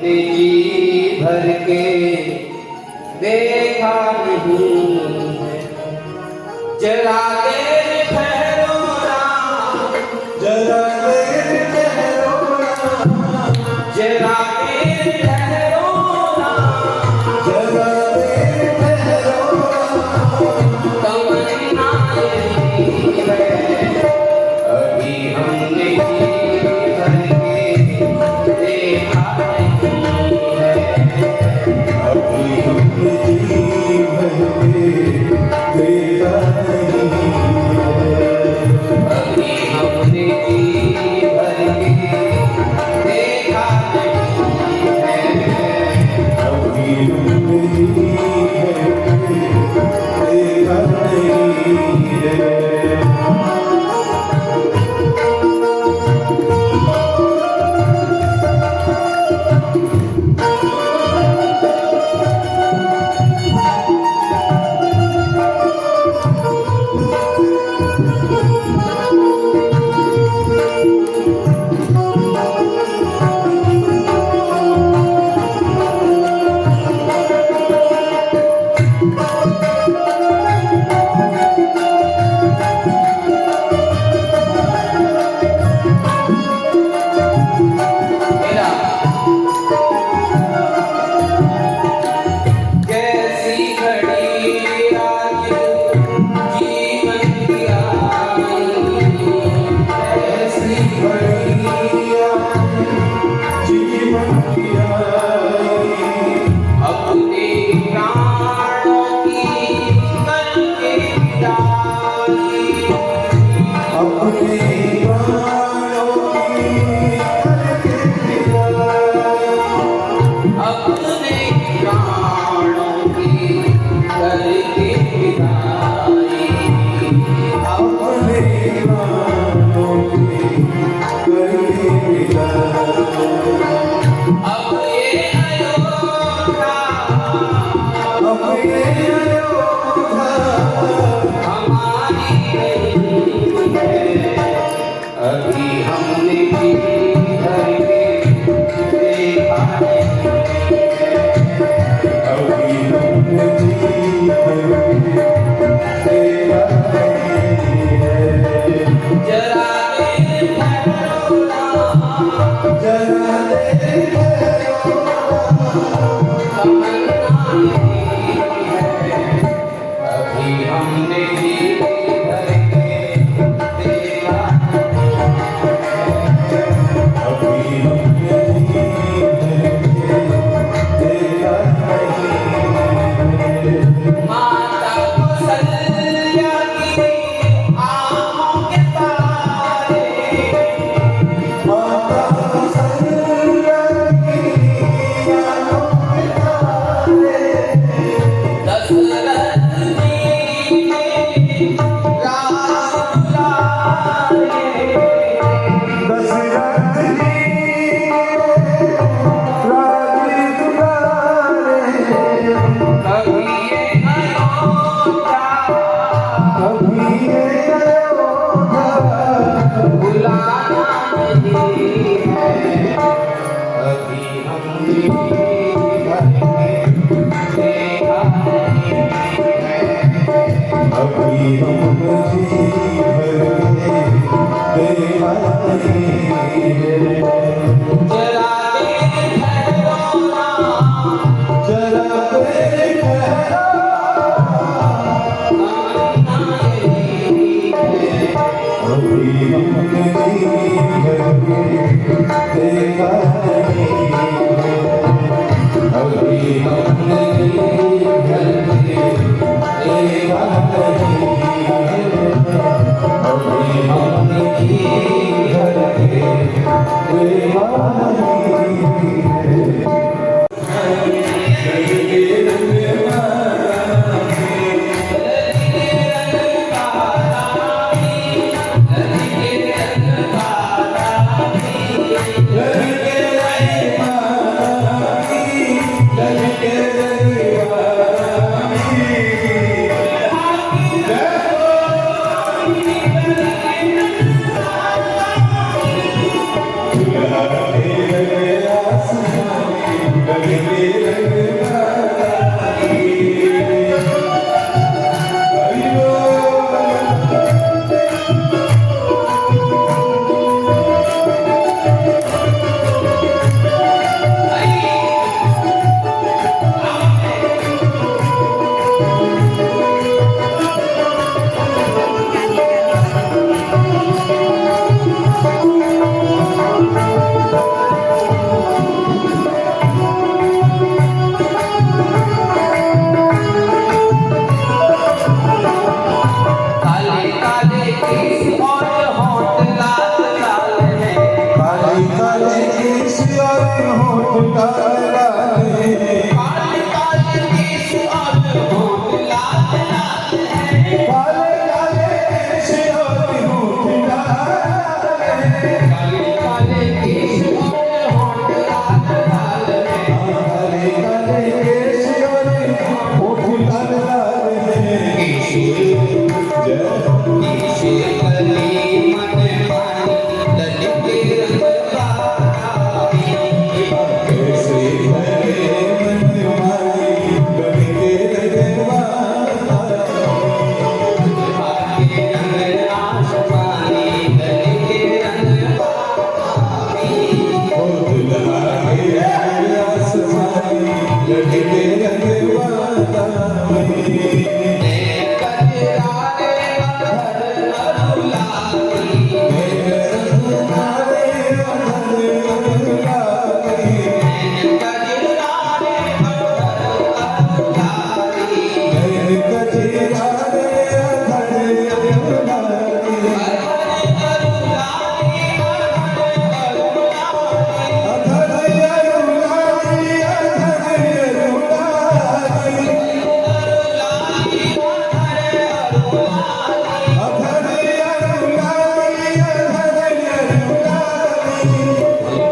जी भर के देखा नहीं है, जरा देर ठहरो ना, जरा देर ठहरो ना, जरा देर ठहरो ना, जरा देर ठहरो ना, तमन्ना यही है अभी हमने जी भर के देखा Hey, काले केस और होठ लाल लाल है। काले काले केस और होठ लाल लाल है। काले काले केस और होठ लाल है। काले काले केस और होठ लाल लाल है। काले काले केस और होठ लाल लाल है। जय केशे कली मन मानी ललिते रंग गावी। कैसे भरे मन मारी ललिते रंगवाला। भाग्य रंग आसमानी ललिते रंग गावी। ओ दुल्हा के रंग आसमानी ललिते रंगवाला। नैन कजरारे अधर अरुलारी। नैन कजरारे अधर अरुलारी।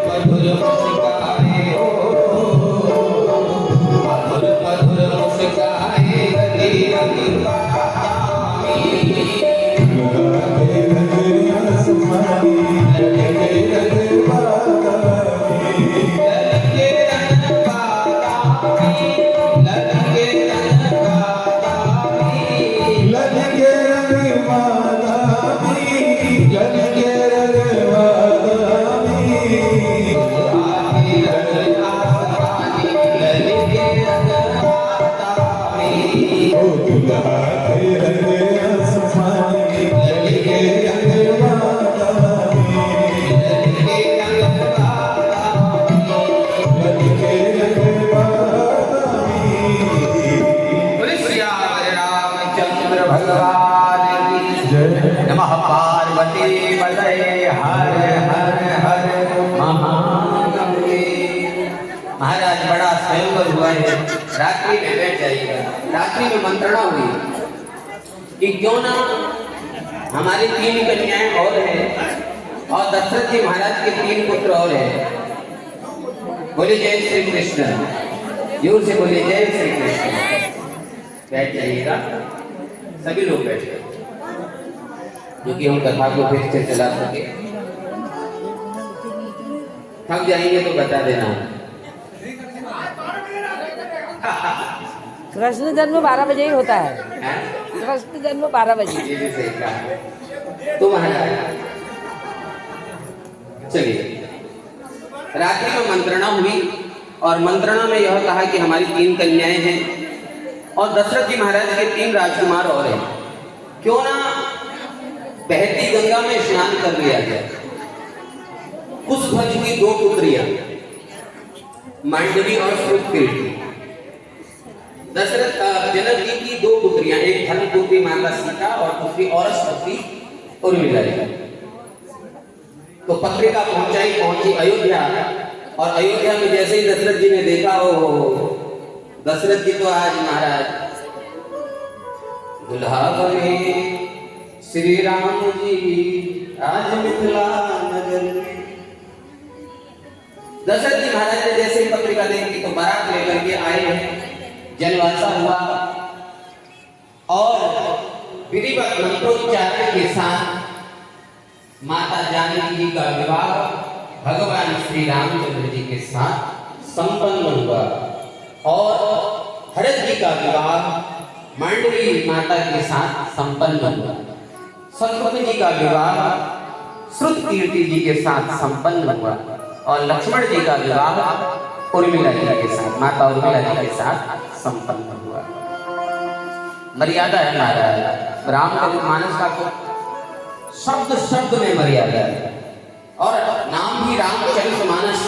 मधुर मुस्काए मधुर मधुर मुस्काए गली रंगावी। ललिते रंग गावी। ललिते रंग गावी। भाग्य रंग आसमानी ललिते रंग गावी। ललिते रंग बोले सियावर रामचंद्र भगवान की नमः। पार्वती पतये हर हर हर महादेव। महाराज बड़ा स्वयंवर हुआ है, रात्रि में बैठ जाइएगा। रात्रि में मंत्रणा हुई कि क्यों ना हमारी 3 कन्याएं और हैं और दशरथ जी महाराज के 3 पुत्र और हैं। बोले जय श्री कृष्ण, जोर से बोले जय श्री कृष्ण। बैठ जाइएगा, सभी लोग बैठ जाइए, क्योंकि हम कथा को फिर से चला सके। थक जाएंगे तो बता देना। कृष्ण जन्म 12 बजे ही होता है। हैं? कृष्ण जन्म 12 बजे। ये भी सही कहा। तो महाराज चलिए, रात्रि में मंत्रणा हुई और मंत्रणा में यह कहा कि हमारी 3 कन्याएं हैं और दशरथ जी महाराज के 3 राजकुमार और हैं। क्यों ना बहती गंगा में स्नान कर लिया जाए। उस ध्वज की 2 पुत्रियां मांडवी और श्रुतकीर्ति। दशरथ जनक जी की 2 पुत्रियां, एक धर्मपुत्री माता सीता और दूसरी औरस पुत्री उर्मिला। तो पत्रिका पहुंची अयोध्या और अयोध्या में जैसे ही दशरथ जी ने देखा, ओ दशरथ जी तो आज महाराज दुल्हा बने श्री राम जी आज मिथिला नगर में। दशरथ जी महाराज ने जैसे ही पत्रिका देखी तो बारात लेकर के आए हैं। जनवासा हुआ और विधिवत मंत्रोच्चार के साथ माता जानकी जी का विवाह भगवान श्री रामचंद्र जी के साथ संपन्न हुआ और भरत जी का विवाह मांडवी माता के साथ संपन्न हुआ। शत्रुघ्न जी का विवाह श्रुतकीर्ति जी के साथ संपन्न हुआ और लक्ष्मण जी का विवाह उर्मिला जी के साथ, माता उर्मिला जी के साथ संपन्न हुआ। मर्यादा है महाराज, रामचरितमानस का तो शब्द शब्द में मर्यादा है और नाम भी रामचरितमानस।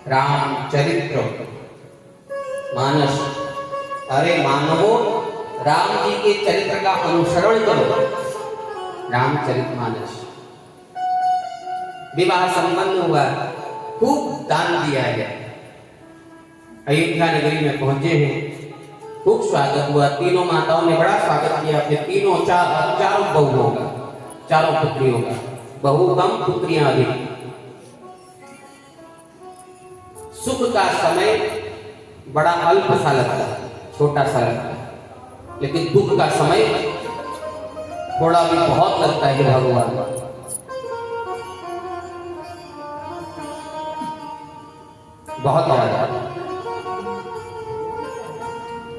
रामचरित्र मानस, अरे मानवो राम जी के चरित्र का अनुसरण करो। रामचरितमानस विवाह संपन्न हुआ, खूब दान दिया गया। अयोध्या नगरी में पहुंचे हैं, खूब स्वागत हुआ। तीनों माताओं ने बड़ा स्वागत किया। अपने तीनों चारों बहुओं का, चारों पुत्रियों का, बहू कम पुत्रियां अधिक। सुख का समय बड़ा अल्प सा लगता है, छोटा सा लगता है, लेकिन दुख का समय थोड़ा भी बहुत लगता है भगवान। बहुत ज्यादा।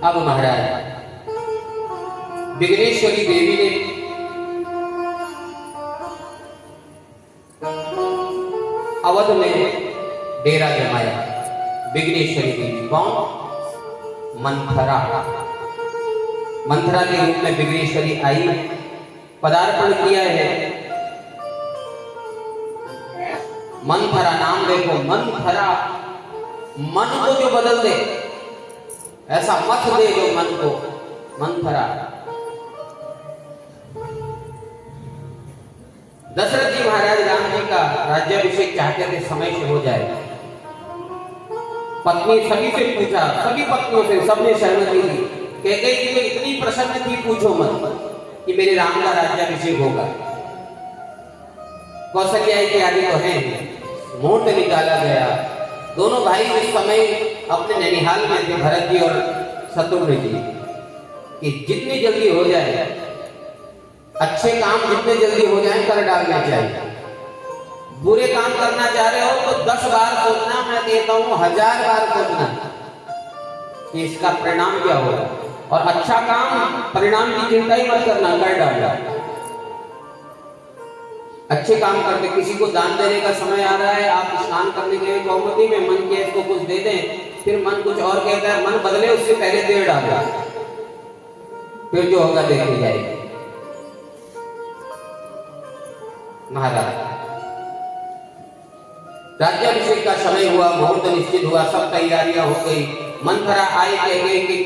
अब महाराज विघ्नेश्वरी देवी ने अवध में डेरा जमाया। विघ्नेश्वरी देवी कौन? मंथरा। मंथरा के रूप में विघ्नेश्वरी आई, पदार्पण किया है। मंथरा नाम देखो, मंथरा, मन को जो बदल दे, ऐसा मत दे जो मन को, मंथरा। दशरथ जी महाराज राम जी का राज्याभिषेक चाहते थे समय से हो जाए। पत्नी सभी से पूछा, सभी पत्नियों से, सबने सहमति दी। कैकेयी जी तो इतनी प्रसन्न थी पूछो मत कि मेरे राम का राज्याभिषेक होगा। कौशल्या के आदि तो है, मुहूर्त निकाला गया। दोनों भाई उस समय अपने नैनिहाल में थे, भरत जी और शत्रुघ्न जी, कि जितनी जल्दी हो जाए, अच्छे काम जितने जल्दी हो जाए कर डालना चाहिए। बुरे काम करना चाह रहे हो तो 10 बार सोचना, मैं देता हूं 1000 बार सोचना कि इसका परिणाम क्या होगा। और अच्छा काम, परिणाम की चिंता ही मत करना, कर डालना। अच्छे काम करके, किसी को दान देने का समय आ रहा है, आप स्नान करने गए गोमती में, मन के इसको कुछ दे दें, फिर मन कुछ और कहता है, मन बदले उससे पहले दे डाला, फिर जो होगा देखी जाएगी। महाराज राज्याभिषेक का समय हुआ, मुहूर्त निश्चित हुआ, सब तैयारियां हो गई। मंथरा आए कैकेयी के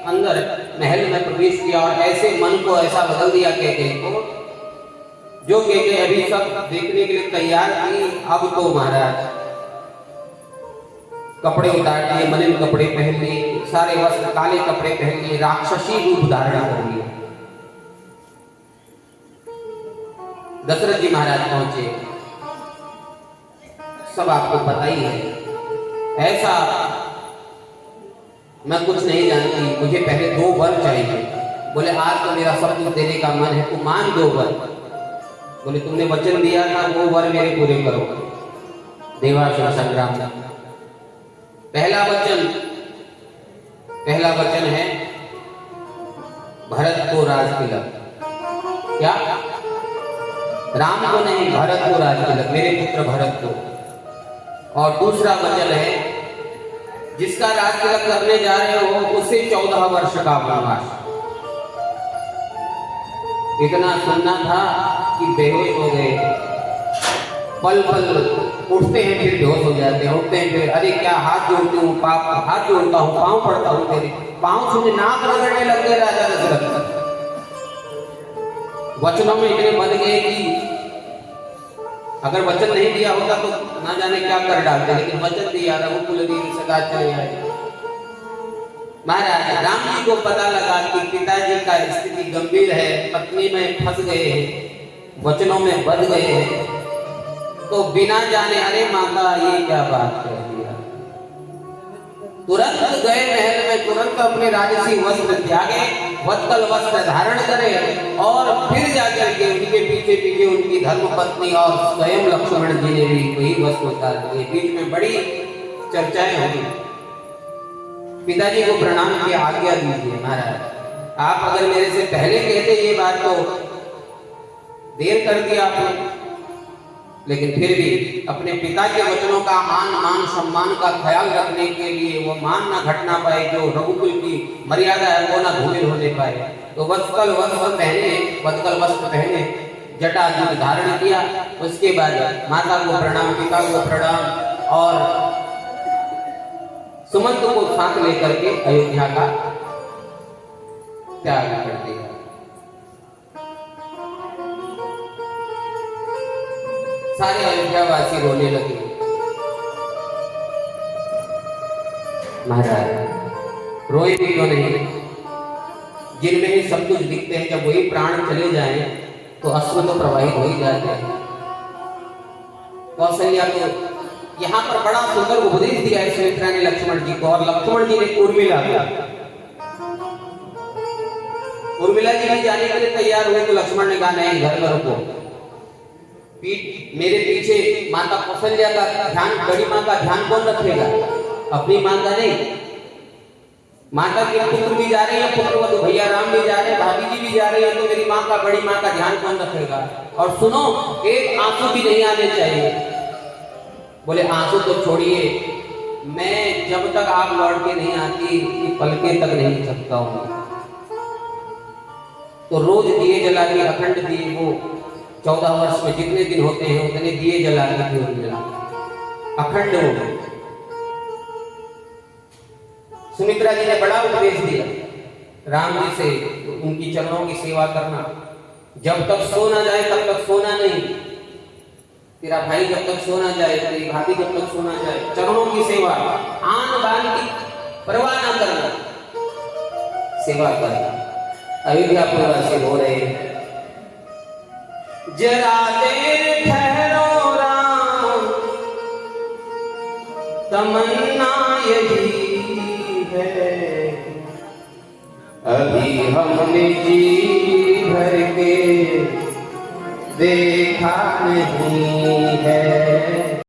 अंदर महल में प्रवेश किया और ऐसे मन को ऐसा बदल दिया कैकेयी को, जो कैकेयी अभी सब देखने के लिए तैयार थी, अब तो महाराज कपड़े उतार लिए, मलिन कपड़े पहन लिए, सारे वस्त्र काले कपड़े पहन लिए, राक्षसी रूप धारण कर लिया। दशरथ जी महाराज पहुंचे, सब आपको पता ही है। ऐसा मैं कुछ नहीं जानती, मुझे पहले 2 वर चाहिए। बोले आज तो मेरा सब कुछ देने का मन है, तू मान 2 वर। बोले तुमने वचन दिया था, वो वर मेरे पूरे करो। देवासुर संग्राम में पहला वचन है भरत को राज तिलक। क्या? राम को नहीं, भरत को राज तिलक, मेरे पुत्र भरत को। और दूसरा वचन है जिसका राज तिलक करने जा रहे हो उसे 14 वर्ष का वनवास। इतना सुनना था कि बेहोश हो गए। पल पल उठते हैं फिर बेहोश हो जाते हैं, उठते हैं फिर, अरे क्या हाथ जोड़ती हूँ, हाथ जोड़ता हूँ, पांव पड़ता हूँ तेरे, पांव छूने नाक रगड़ने लग गए राजा दशरथ। वचनों में इतने बन गए कि अगर वचन नहीं दिया होता तो ना जाने क्या कर डालते, लेकिन वचन दिया, रघुकुल वीर सदा चले आए। महाराज राम जी को पता लगा कि पिताजी का स्थिति गंभीर है, पत्नी में फंस गए हैं, वचनों में बंध गए हैं, तो बिना जाने, अरे माता ये क्या बात कह दिया, तुरंत गए महल में, तुरंत अपने राजसी वस्त्र त्यागे, वत्कल वस्त्र धारण करे और फिर जाकर के उनके पीछे पीछे उनकी धर्मपत्नी और स्वयं लक्ष्मण जी ने भी वही वस्त्र उतार दिए। बीच में बड़ी चर्चाएं होगी। पिताजी को प्रणाम की आज्ञा दीजिए महाराज, आप अगर मेरे से पहले कहते ये बात तो देर कर दिया आपने, लेकिन फिर भी अपने पिता के वचनों का मान सम्मान का ख्याल रखने के लिए, वो मान ना घटना पाए, जो रघुकुल की मर्यादा है वो ना धूमिल होने पाए, तो वत्कल वस्त्र पहने, जटा धारण किया। उसके बाद माता को प्रणाम, पिता को प्रणाम और सुमंत को साथ लेकर के अयोध्या का त्याग कर दिया। सारे अयोध्यावासी रोने लगे। महाराज रोए भी क्यों नहीं, जिनमें ही सब कुछ दिखते हैं, जब वही प्राण चले जाएं तो अश्रु तो प्रवाहित हो ही जाते हैं। कौशल्या को यहाँ पर बड़ा सुंदर उपदेश दिया है सुमित्रा ने लक्ष्मण जी को, और लक्ष्मण जी ने उर्मिला जी भी जाने के लिए तैयार हुए तो लक्ष्मण ने कहा नहीं, घर में रुको, मेरे पीछे माता कौशल्या का ध्यान, बड़ी माँ का ध्यान कौन रखेगा, अपनी माँ का नहीं। माता के पुत्र भी जा रहे हैं, पुत्र तो भैया राम भी जा रहे हैं, भाभी जी भी जा रहे हैं, तो मेरी माँ का, बड़ी माँ का ध्यान कौन रखेगा। और सुनो, एक आंसू भी नहीं आने चाहिए। बोले आंसू तो छोड़िए, मैं जब तक आप लौट के नहीं आती पलके तक नहीं सकता हूँ। तो रोज दिए जला के, अखंड दिए, वो 14 वर्ष में जितने दिन होते हैं उतने दिए जला के थे उर्मिला, अखंड हो। सुमित्रा जी ने बड़ा उपदेश दिया राम जी से, उनकी चरणों की सेवा करना, जब तक सो ना जाए तब तक सोना नहीं, तेरा भाई जब तक सो ना जाए, तेरी भाभी जब तक सो ना जाए, चरणों की सेवा, आन बान की परवाह ना करना, सेवा करना। अयोध्या वासी हो रहे हैं, जरा देर ठहरो राम, तमन्ना यही है, अभी हमने जी भर के देखा नहीं है।